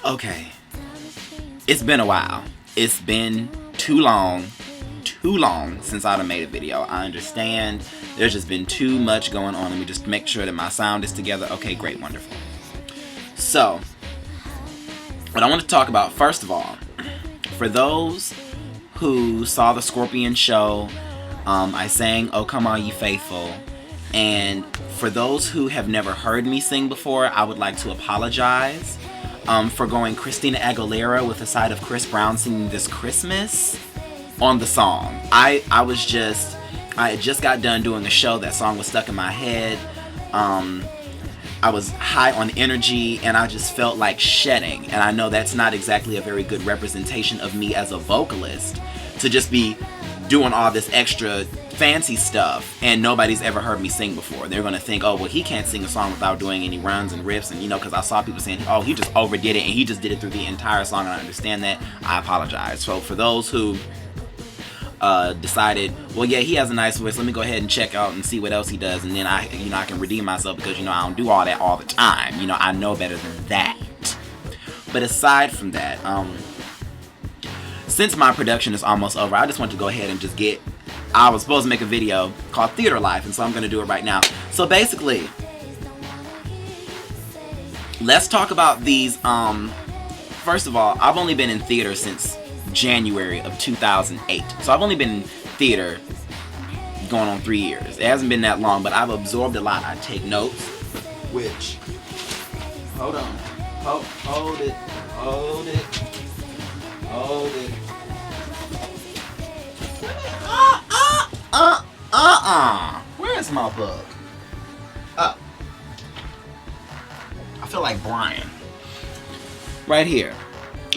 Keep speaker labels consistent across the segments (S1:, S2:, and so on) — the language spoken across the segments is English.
S1: Okay. It's been a while. It's been too long since I've made a video. I understand there's just been too much going on. Let me just make sure that my sound is together. Okay, great, wonderful. So, what I want to talk about, first of all, for those who saw the Skorpion Show, I sang "Oh Come All Ye Faithful," and for those who have never heard me sing before, I would like to apologize for going Christina Aguilera with the side of Chris Brown singing "This Christmas" on the song. I had just got done doing a show. That song was stuck in my head. I was high on energy and I just felt like shedding. And I know that's not exactly a very good representation of me as a vocalist, to just be doing all this extra fancy stuff and nobody's ever heard me sing before. They're gonna think, oh well, he can't sing a song without doing any runs and riffs, and because I saw people saying, oh, he just overdid it, and he just did it through the entire song, and I understand that. I apologize. So for those who decided, well, yeah, he has a nice voice, let me go ahead and check out and see what else he does, and then I can redeem myself, because I don't do all that all the time. I know better than that. But aside from that, since my production is almost over, I just want to go ahead and just I was supposed to make a video called Theater Life, and so I'm going to do it right now. So basically, let's talk about these. First of all, I've only been in theater since January of 2008. So I've only been in theater going on 3 years. It hasn't been that long, but I've absorbed a lot. I take notes, which, hold on, hold it. Where's my book? Oh. I feel like Brian. Right here.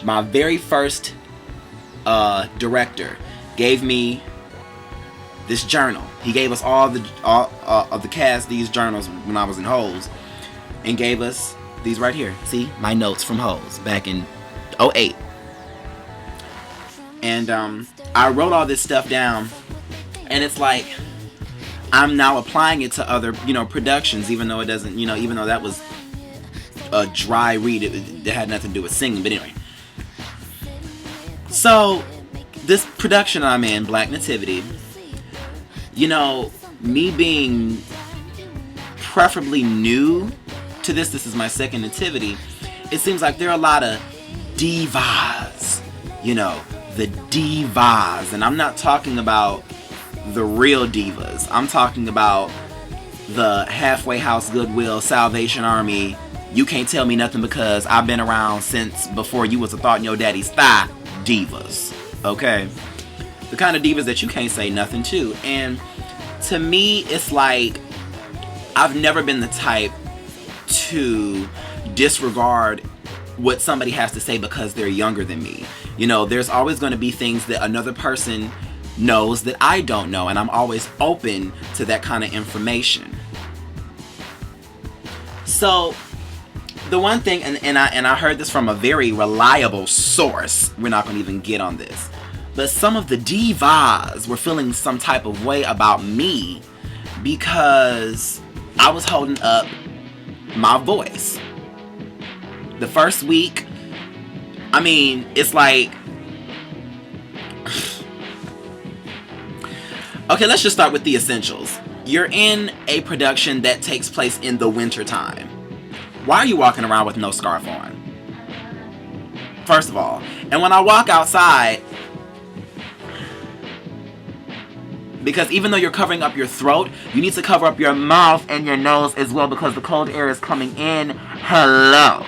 S1: My very first director gave me this journal. He gave us all of the cast these journals when I was in Holes, and gave us these right here. See, my notes from Holes back in 2008. And I wrote all this stuff down, and it's like I'm now applying it to other productions, even though it doesn't, even though that was a dry read, it had nothing to do with singing. But anyway, so this production I'm in, Black Nativity, me being preferably new to this is my second nativity, it seems like there are a lot of divas, the divas, and I'm not talking about the real divas. I'm talking about the Halfway House, Goodwill, Salvation Army, you can't tell me nothing because I've been around since before you was a thought in your daddy's thigh divas, okay? The kind of divas that you can't say nothing to. And to me, it's like I've never been the type to disregard what somebody has to say because they're younger than me. There's always going to be things that another person knows that I don't know, and I'm always open to that kind of information. So the one thing, and I heard this from a very reliable source, we're not going to even get on this, but some of the divas were feeling some type of way about me because I was holding up my voice. The first week, it's like, okay, let's just start with the essentials. You're in a production that takes place in the winter time. Why are you walking around with no scarf on? First of all. And when I walk outside, because even though you're covering up your throat, you need to cover up your mouth and your nose as well, because the cold air is coming in. Hello.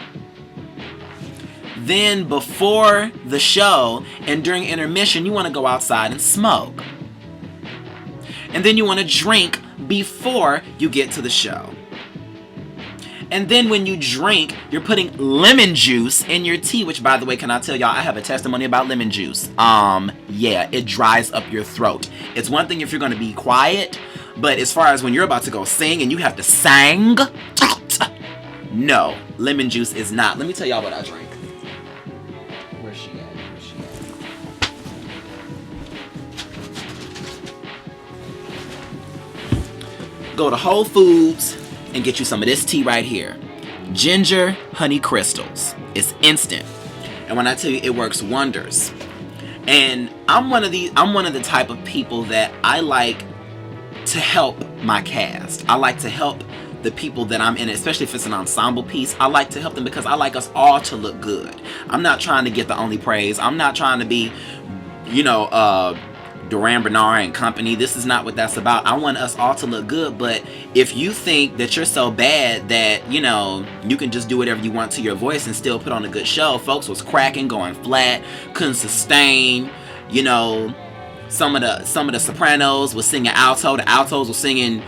S1: Then before the show and during intermission, you want to go outside and smoke. And then you want to drink before you get to the show. And then when you drink, you're putting lemon juice in your tea, which, by the way, can I tell y'all, I have a testimony about lemon juice. Yeah, it dries up your throat. It's one thing if you're going to be quiet, but as far as when you're about to go sing and you have to sing, no, lemon juice is not. Let me tell y'all what I drink. Where's she at? Go to Whole Foods and get you some of this tea right here. ginger honey crystals. It's instant. And when I tell you, it works wonders. And I'm one of the type of people that I like to help my cast. I like to help the people that I'm in, especially if it's an ensemble piece. I like to help them because I like us all to look good. I'm not trying to get the only praise. I'm not trying to be, Durand, Bernarr and company. This is not what that's about. I want us all to look good. But if you think that you're so bad that, you can just do whatever you want to your voice and still put on a good show, folks was cracking, going flat, couldn't sustain. Some of the sopranos was singing alto, the altos were singing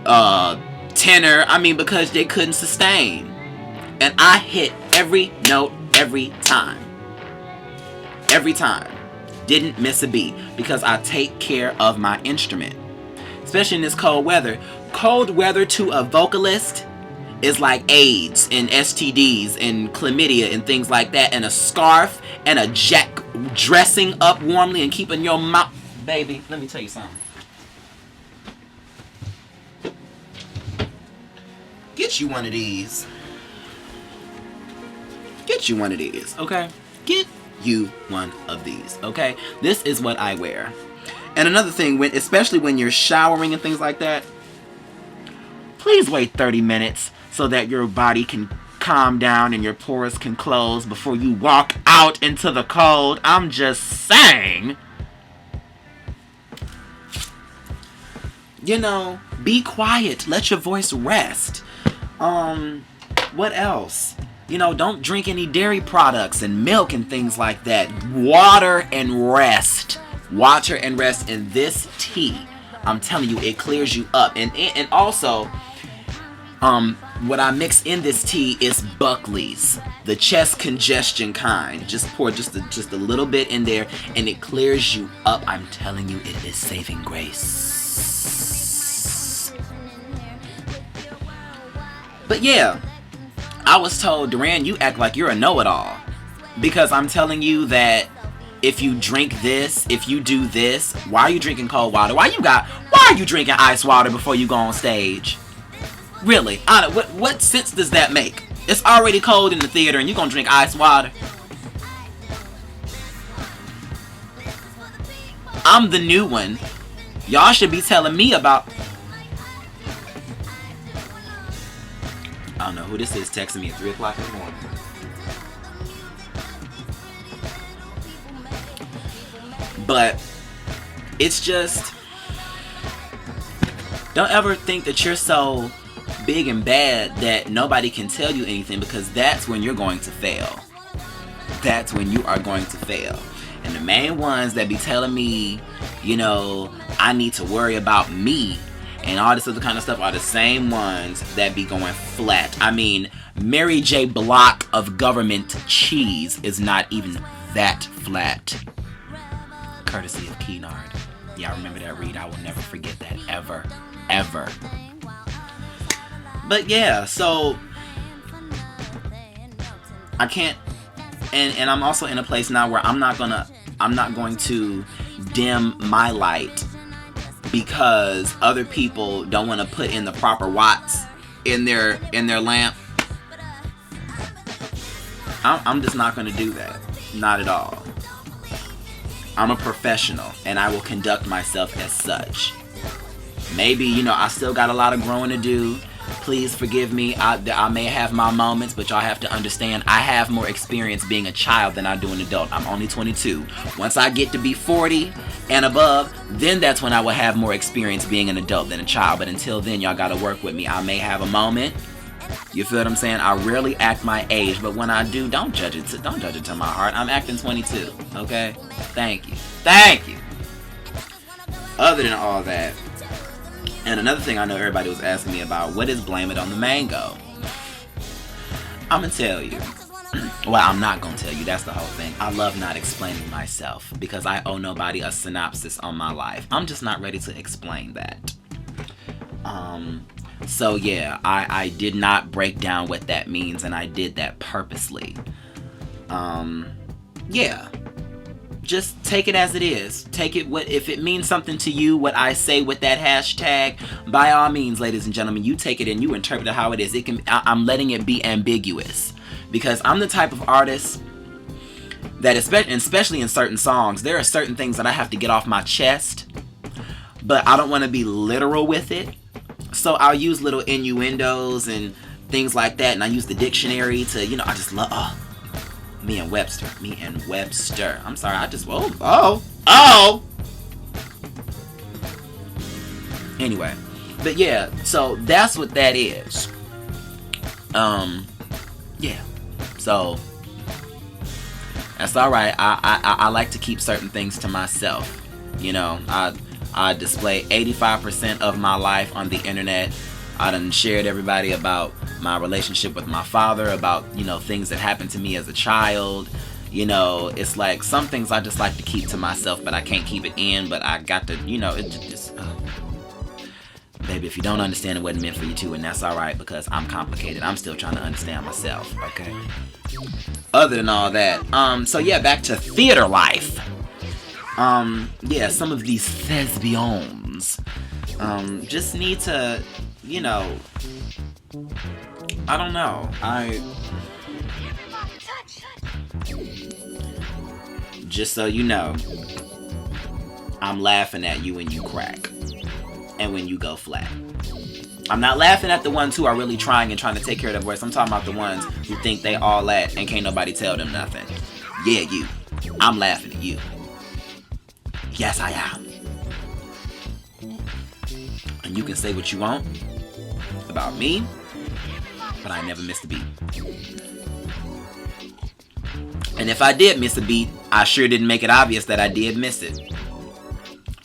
S1: tenor. I mean, because they couldn't sustain. And I hit every note every time. Every time. Didn't miss a beat because I take care of my instrument. Especially in this cold weather. Cold weather to a vocalist is like AIDS and STDs and chlamydia and things like that, and a scarf and a jack dressing up warmly and keeping your mouth. Baby, let me tell you something. Get you one of these. Get you one of these, okay? Get you one of these, okay? This is what I wear. And another thing, especially when you're showering and things like that, please wait 30 minutes so that your body can calm down and your pores can close before you walk out into the cold. I'm just saying. Be quiet. Let your voice rest. What else? Don't drink any dairy products and milk and things like that. Water and rest. Water and rest. And this tea, I'm telling you, it clears you up. And also, what I mix in this tea is Buckley's, the chest congestion kind. Just pour just a little bit in there, and it clears you up. I'm telling you, it is saving grace. But yeah, I was told, Durand, you act like you're a know-it-all. Because I'm telling you that if you drink this, if you do this, why are you drinking cold water? Why are you drinking ice water before you go on stage? Really? What sense does that make? It's already cold in the theater and you're gonna drink ice water? I'm the new one. Y'all should be telling me about... I don't know who this is texting me at 3 o'clock in the morning. But it's just... Don't ever think that you're so big and bad that nobody can tell you anything, because that's when you're going to fail. That's when you are going to fail. And the main ones that be telling me, I need to worry about me and all this other kind of stuff are the same ones that be going flat. I mean, Mary J. Block of Government Cheese is not even that flat. Courtesy of Keenard. Yeah, I remember that read. I will never forget that. Ever. Ever. But yeah, so I can't, and I'm also in a place now where I'm not going to dim my light because other people don't want to put in the proper watts in their lamp. I'm just not going to do that. Not at all. I'm a professional and I will conduct myself as such. Maybe, I still got a lot of growing to do. Please forgive me. I may have my moments, but y'all have to understand I have more experience being a child than I do an adult. I'm only 22. Once I get to be 40 and above, then that's when I will have more experience being an adult than a child. But until then, y'all gotta work with me. I may have a moment. You feel what I'm saying? I rarely act my age, but when I do, don't judge it to my heart. I'm acting 22, okay? Thank you. Thank you. Other than all that, and another thing I know everybody was asking me about, what is Blame It on the Mango? I'm going to tell you. Well, I'm not going to tell you. That's the whole thing. I love not explaining myself because I owe nobody a synopsis on my life. I'm just not ready to explain that. So yeah, I did not break down what that means, and I did that purposely. Yeah. just take it as it is. Take it, if it means something to you, what I say with that hashtag, by all means, ladies and gentlemen, you take it and you interpret it how it is. I'm letting it be ambiguous, because I'm the type of artist that, especially in certain songs, there are certain things that I have to get off my chest, but I don't want to be literal with it. So I'll use little innuendos and things like that, and I use the dictionary to, I just love, me and Webster. I'm sorry, I just, Anyway, but yeah, so that's what that is. Yeah, so that's alright. I like to keep certain things to myself. I display 85% of my life on the internet. I done shared everybody about my relationship with my father, about, things that happened to me as a child. It's like some things I just like to keep to myself, but I can't keep it in, but I got to, it just, baby, if you don't understand, it wasn't meant for you to, and that's alright, because I'm complicated. I'm still trying to understand myself, okay? Other than all that, so yeah, back to theater life. Yeah, some of these thespians, just need to, I don't know, just so you know, I'm laughing at you when you crack, and when you go flat. I'm not laughing at the ones who are really trying and trying to take care of their voice. I'm talking about the ones who think they all that and can't nobody tell them nothing. Yeah, you. I'm laughing at you. Yes, I am. And you can say what you want about me, but I never missed a beat. And if I did miss a beat, I sure didn't make it obvious that I did miss it.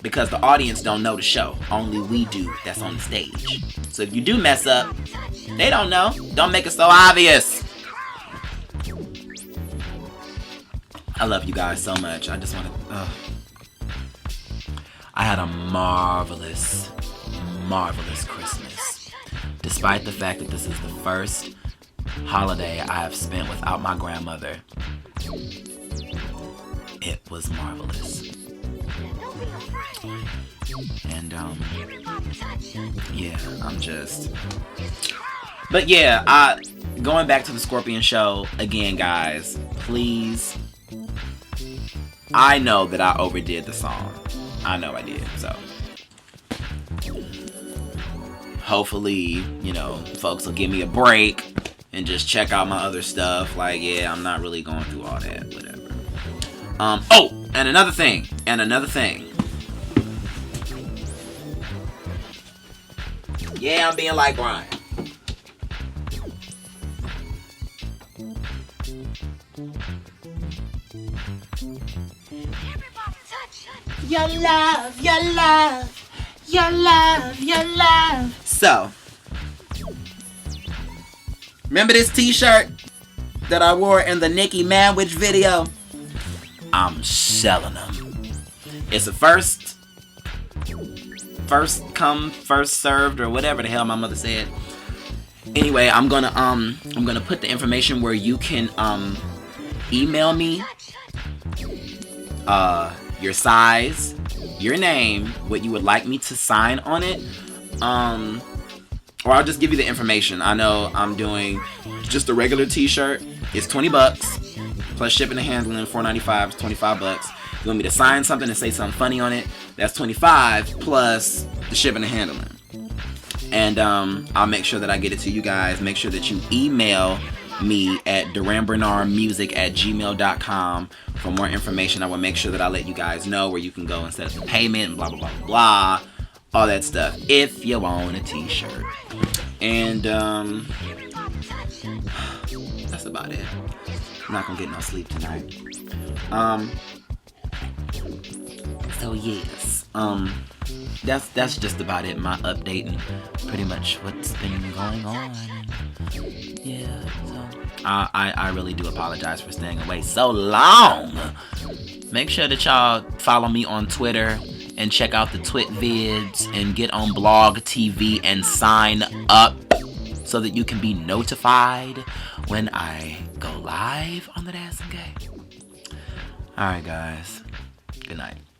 S1: Because the audience don't know the show. Only we do that's on the stage. So if you do mess up, they don't know. Don't make it so obvious. I love you guys so much. I just want to... I had a marvelous Christmas. Despite the fact that this is the first holiday I have spent without my grandmother, it was marvelous. And yeah, but yeah, going back to the Skorpion Show again, guys, please. I know that I overdid the song. I know I did, so hopefully, folks will give me a break and just check out my other stuff. Like, yeah, I'm not really going through all that, whatever. Oh, and another thing. Yeah, I'm being like Brian. Your love, your love, your love, your love. So, remember this t-shirt that I wore in the Nicki Manwich video? I'm selling them. It's a first come, first served, or whatever the hell my mother said. Anyway, I'm gonna put the information where you can email me your size, your name, what you would like me to sign on it, or I'll just give you the information. I know I'm doing just a regular t-shirt. It's $20 plus shipping and handling. $4.95 is $25. You want me to sign something and say something funny on it? That's $25 plus the shipping and handling. And I'll make sure that I get it to you guys. Make sure that you email me at DurandBernarrMusic@gmail.com for more information. I will make sure that I let you guys know where you can go and set up the payment and blah blah blah blah, all that stuff if you want a t-shirt. And that's about it. I'm not gonna get no sleep tonight. So yes, that's just about it. My update and pretty much what's been going on. Yeah, so I really do apologize for staying away so long. Make sure that y'all follow me on Twitter and check out the Twit vids and get on BlogTV and sign up so that you can be notified when I go live on the Dancing Gay. Alright guys, Good night.